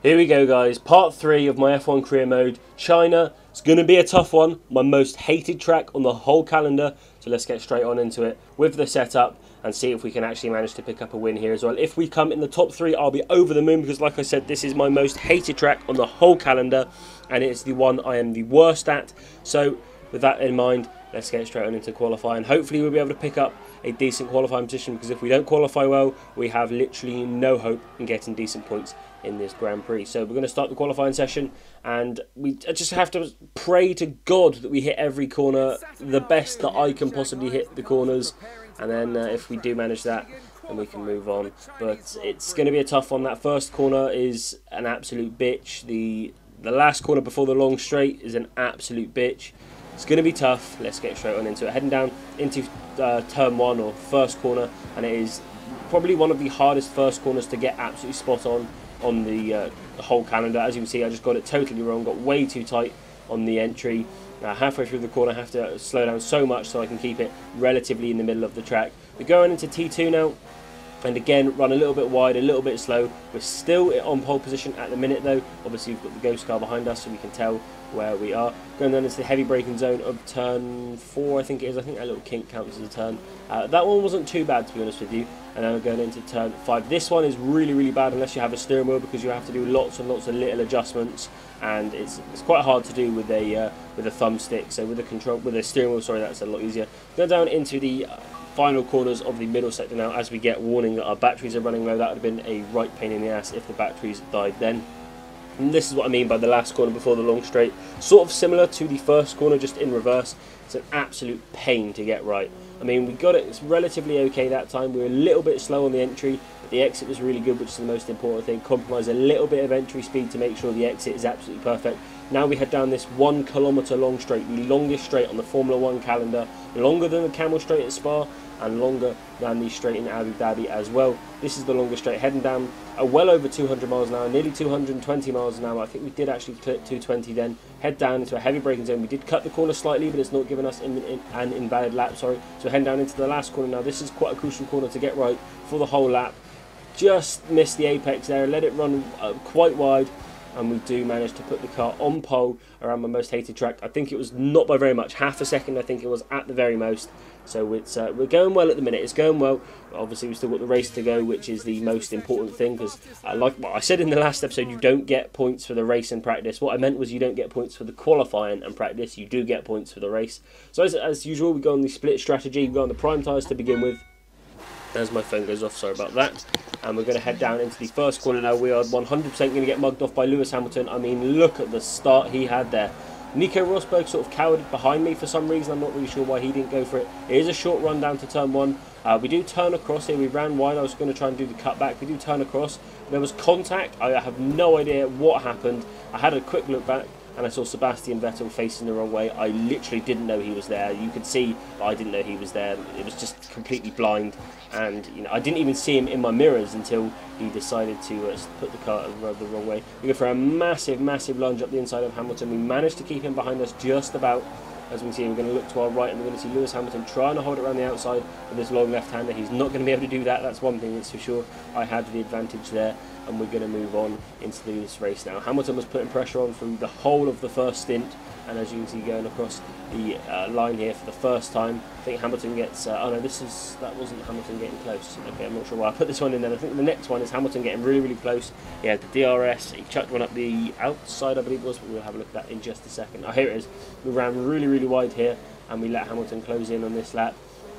Here we go, guys. Part 3 of my F1 career mode, China. It's going to be a tough one. My most hated track on the whole calendar. So let's get straight on into it with the setup and see if we can actually manage to pick up a win here as well. If we come in the top 3, I'll be over the moon because, like I said, this is my most hated track on the whole calendar. And it's the one I am the worst at. So with that in mind, let's get straight on into qualifying. Hopefully we'll be able to pick up a decent qualifying position, because if we don't qualify well, we have literally no hope in getting decent points in this Grand Prix. So we're going to start the qualifying session, and we just have to pray to God that we hit every corner the best that I can possibly hit the corners, and then if we do manage that, then we can move on. But it's going to be a tough one. That first corner is an absolute bitch. The last corner before the long straight is an absolute bitch. It's going to be tough. Let's get straight on into it. Heading down into turn 1, or first corner, and it is probably one of the hardest first corners to get absolutely spot on the whole calendar. As you can see, I just got it totally wrong, got way too tight on the entry. Halfway through the corner, I have to slow down so much so I can keep it relatively in the middle of the track. We're going into T2 now, and again run a little bit wide, a little bit slow. We're still on pole position at the minute though. Obviously we've got the ghost car behind us, so we can tell where we are. Going down into the heavy braking zone of turn 4, I think it is. I think that little kink counts as a turn. That one wasn't too bad, to be honest with you. And now we're going into turn 5. This one is really bad unless you have a steering wheel, because you have to do lots and lots of little adjustments, and it's quite hard to do with a thumbstick. So with a steering wheel, sorry, that's a lot easier. Go down into the final corners of the middle sector now, as we get warning that our batteries are running low. That would have been a right pain in the ass if the batteries died then. And this is what I mean by the last corner before the long straight. Sort of similar to the first corner, just in reverse. It's an absolute pain to get right. I mean, we got it relatively okay that time. We were a little bit slow on the entry, but the exit was really good, which is the most important thing. Compromise a little bit of entry speed to make sure the exit is absolutely perfect. Now we head down this 1 kilometre long straight, the longest straight on the Formula 1 calendar, longer than the Camel Straight at Spa, and longer than the straight in Abu Dhabi as well. This is the longest straight, heading down well over 200 miles an hour, nearly 220 miles an hour. I think we did actually clip 220 then. Head down into a heavy braking zone. We did cut the corner slightly, but it's not giving us an invalid lap, sorry. So heading down into the last corner now. This is quite a crucial corner to get right for the whole lap. Just missed the apex there, let it run quite wide, and we do manage to put the car on pole around my most hated track. I think it was not by very much, half a second I think it was at the very most. So it's we're going well at the minute. It's going well. Obviously we've still got the race to go, which is the most important thing, because like what I said in the last episode, you don't get points for the race and practice. What I meant was you don't get points for the qualifying and practice. You do get points for the race. So as usual, we go on the split strategy. We go on the prime tyres to begin with. As my phone goes off, sorry about that. And we're going to head down into the first corner now. We are 100% going to get mugged off by Lewis Hamilton. I mean, look at the start he had there. Nico Rosberg sort of cowered behind me for some reason. I'm not really sure why he didn't go for it. It is a short run down to turn 1. We do turn across here. We ran wide. I was going to try and do the cutback. We do turn across. There was contact. I have no idea what happened. I had a quick look back, and I saw Sebastian Vettel facing the wrong way. I literally didn't know he was there. You could see, but I didn't know he was there. It was just completely blind, and I didn't even see him in my mirrors until he decided to put the car the wrong way. We go for a massive lunge up the inside of Hamilton. We managed to keep him behind us just about. As we can see, we're going to look to our right, and we're going to see Lewis Hamilton trying to hold it around the outside with this long left-hander. He's not going to be able to do that. That's one thing that's for sure. I had the advantage there, and we're going to move on into this race now. Hamilton was putting pressure on through the whole of the first stint, and as you can see, going across the line here for the first time. I think Hamilton gets... oh no, that wasn't Hamilton getting close. Okay, I'm not sure why I put this one in there. I think the next one is Hamilton getting really close. He had the DRS. He chucked one up the outside, I believe it was, but we'll have a look at that in just a second. Oh, here it is. We ran really wide here, and we let Hamilton close in on this lap.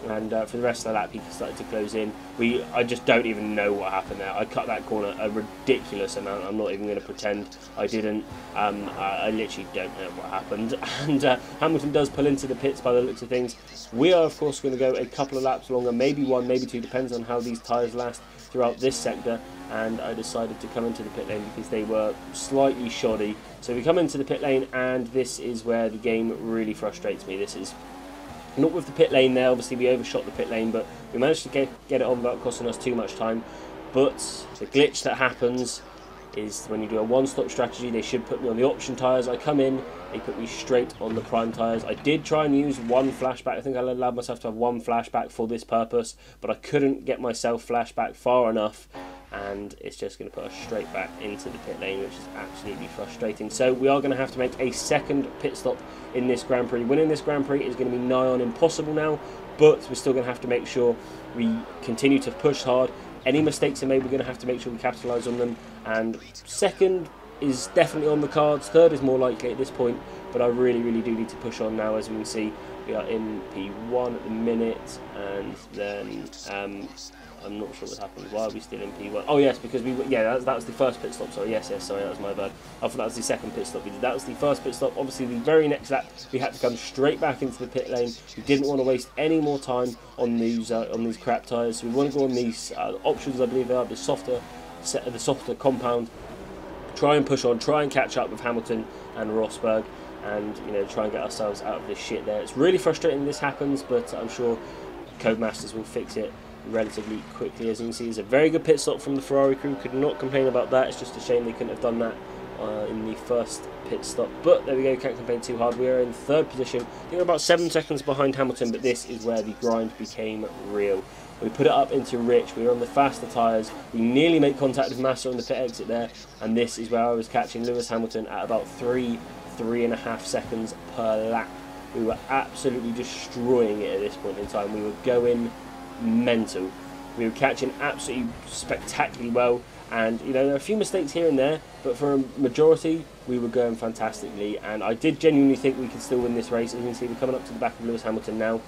And for the rest of the lap, he started to close in. I just don't even know what happened there. I cut that corner a ridiculous amount. I'm not even going to pretend I didn't. I literally don't know what happened. And Hamilton does pull into the pits by the looks of things. We are, of course, going to go a couple of laps longer, maybe 1, maybe 2, depends on how these tyres last throughout this sector. And I decided to come into the pit lane because they were slightly shoddy. So we come into the pit lane, and this is where the game really frustrates me. This is not with the pit lane there. Obviously we overshot the pit lane, but we managed to get it on without costing us too much time. But the glitch that happens is when you do a one-stop strategy, they should put me on the option tyres. I come in, they put me straight on the prime tyres. I did try and use one flashback. I think I allowed myself to have one flashback for this purpose, but I couldn't get myself flashback far enough, and it's just going to put us straight back into the pit lane, which is absolutely frustrating. So we are going to have to make a second pit stop in this Grand Prix. Winning this Grand Prix is going to be nigh on impossible now, but we're still going to have to make sure we continue to push hard. Any mistakes are made, we're going to have to make sure we capitalise on them, and second is definitely on the cards. Third is more likely at this point, but I really do need to push on now. As we can see, we are in P1 at the minute, and then I'm not sure what happened. Why are we still in P1? Oh yes, because that was the first pit stop. Sorry, sorry, that was my bad. I thought that was the second pit stop we did. That was the first pit stop. Obviously, the very next lap we had to come straight back into the pit lane. We didn't want to waste any more time on these crap tyres. So we want to go on these options, I believe they are the softer compound. Try and push on, try and catch up with Hamilton and Rosberg, and try and get ourselves out of this shit there. It's really frustrating this happens, but I'm sure Codemasters will fix it relatively quickly. As you can see, it's a very good pit stop from the Ferrari crew. Could not complain about that. It's just a shame they couldn't have done that in the first pit stop, but there we go, can't complain too hard. We are in third position. I think we're about 7 seconds behind Hamilton, but this is where the grind became real. We put it up into Rich, we were on the faster tyres, we nearly made contact with Massa on the pit exit there, and this is where I was catching Lewis Hamilton at about 3.5 seconds per lap. We were absolutely destroying it at this point in time. We were going mental. We were catching absolutely spectacularly well, and there are a few mistakes here and there, but for a majority we were going fantastically, and I did genuinely think we could still win this race. As you can see, we're coming up to the back of Lewis Hamilton now.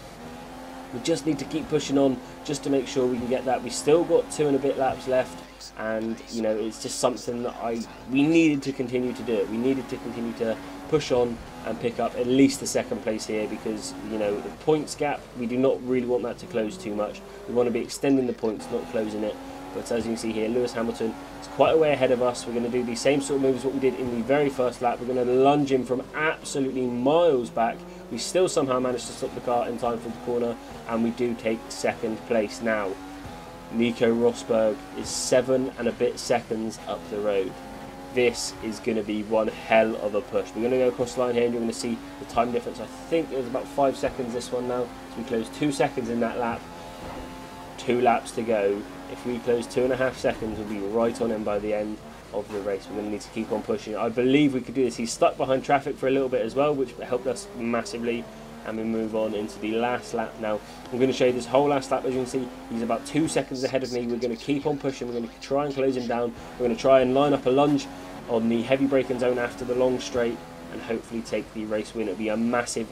We just need to keep pushing on just to make sure we can get that. We still got 2 and a bit laps left, and it's just something that we needed to continue to do it. We needed to continue to push on and pick up at least the second place here, because the points gap, we do not really want that to close too much. We want to be extending the points, not closing it. But as you can see here, Lewis Hamilton is quite a way ahead of us. We're going to do the same sort of moves what we did in the very first lap. We're going to lunge him from absolutely miles back. We still somehow managed to stop the car in time for the corner, and we do take second place now. Nico Rosberg is 7 and a bit seconds up the road. This is going to be one hell of a push. We're going to go across the line here, and you're going to see the time difference. I think it was about 5 seconds this one now. So we closed 2 seconds in that lap. 2 laps to go. If we close 2.5 seconds, we'll be right on him by the end of the race. We're going to need to keep on pushing. I believe we could do this. He's stuck behind traffic for a little bit as well, which helped us massively. And we move on into the last lap now. I'm going to show you this whole last lap. As you can see, he's about 2 seconds ahead of me. We're going to keep on pushing. We're going to try and close him down. We're going to try and line up a lunge on the heavy braking zone after the long straight, and hopefully take the race win. It'll be a massive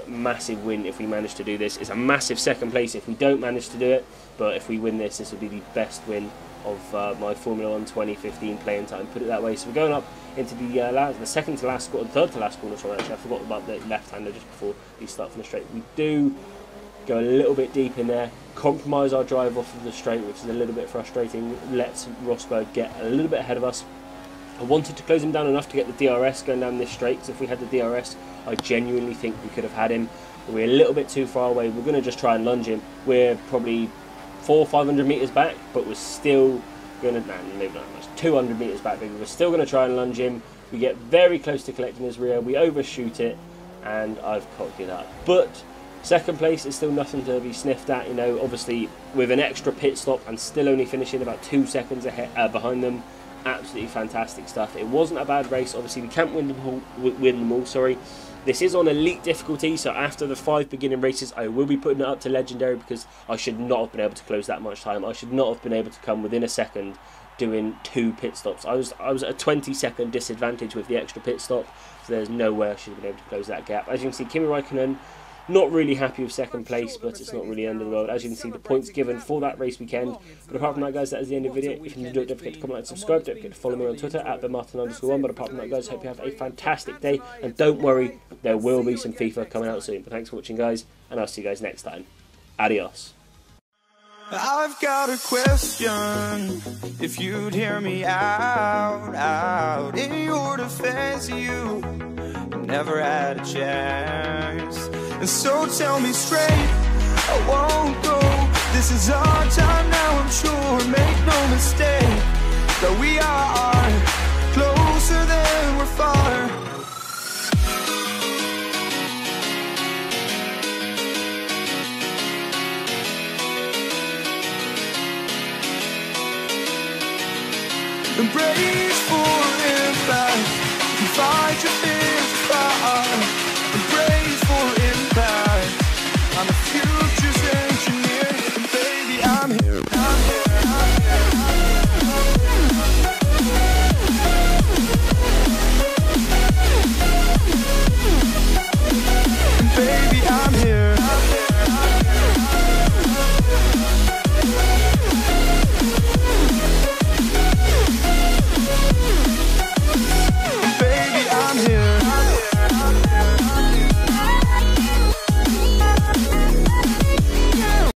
win if we manage to do this. It's a massive second place if we don't manage to do it, but if we win this, this will be the best win of my Formula 1 2015 playing time, put it that way. So we're going up into the second to last corner, third to last corner, sorry, actually I forgot about the left-hander just before we start from the straight. We do go a little bit deep in there, compromise our drive off of the straight, which is a little bit frustrating, lets Rosberg get a little bit ahead of us. I wanted to close him down enough to get the DRS going down this straight, because if we had the DRS, I genuinely think we could have had him. We're a little bit too far away. We're going to just try and lunge him. We're probably 400-500 metres back, but we're still going to, maybe not much, 200 metres back, but we're still going to try and lunge him. We get very close to collecting his rear. We overshoot it, and I've cocked it up. But second place is still nothing to be sniffed at, obviously with an extra pit stop and still only finishing about 2 seconds ahead, behind them. Absolutely fantastic stuff. It wasn't a bad race. Obviously we can't win them all, sorry. This is on elite difficulty, so after the 5 beginning races I will be putting it up to legendary, because I should not have been able to close that much time. I should not have been able to come within a second doing 2 pit stops. I was at a 20-second disadvantage with the extra pit stop, so there's no way I should have been able to close that gap. As you can see, Kimi Raikkonen not really happy with second place, but it's not really the end of the world. As you can see, the points given for that race weekend. But apart from that, guys, that is the end of the video. If you enjoyed it, don't forget to comment and subscribe. Don't forget to follow me on Twitter at @BenMartin_1. But apart from that, guys, hope you have a fantastic day. And don't worry, there will be some FIFA coming out soon. But thanks for watching, guys, and I'll see you guys next time. Adios. I've got a question, if you'd hear me out. In your defense, you never had a chance. And so tell me straight, I won't go. This is our time now, I'm sure. Make no mistake that we are closer than we're far. what you feel.